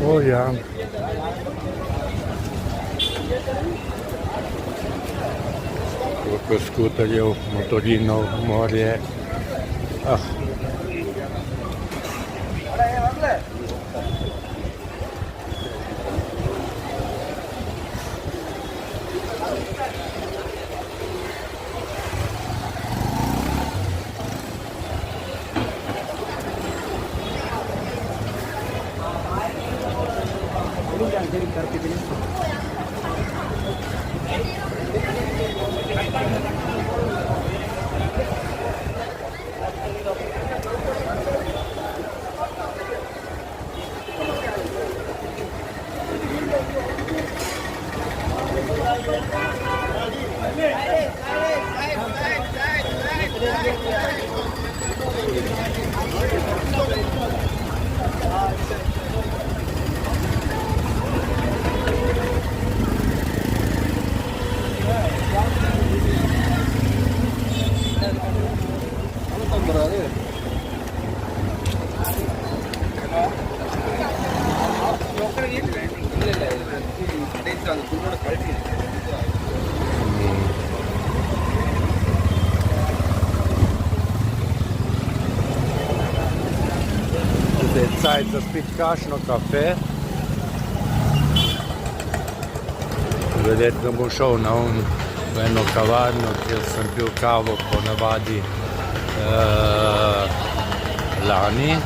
O ja. Koliko skuterjev, motorinov, morje. Zdaj je cajt za spit kakšno kafe. Verjetno bom šel na v eno kavarno, kjer sem pil kavo po navadi lani.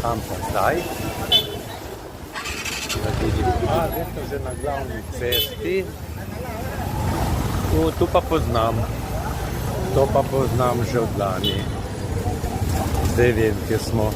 Kam pa zdaj? Da vidim, zdaj sem že na glavni cesti. Tu pa poznam. To pa poznam že od lani. Zdaj vem, kje smo.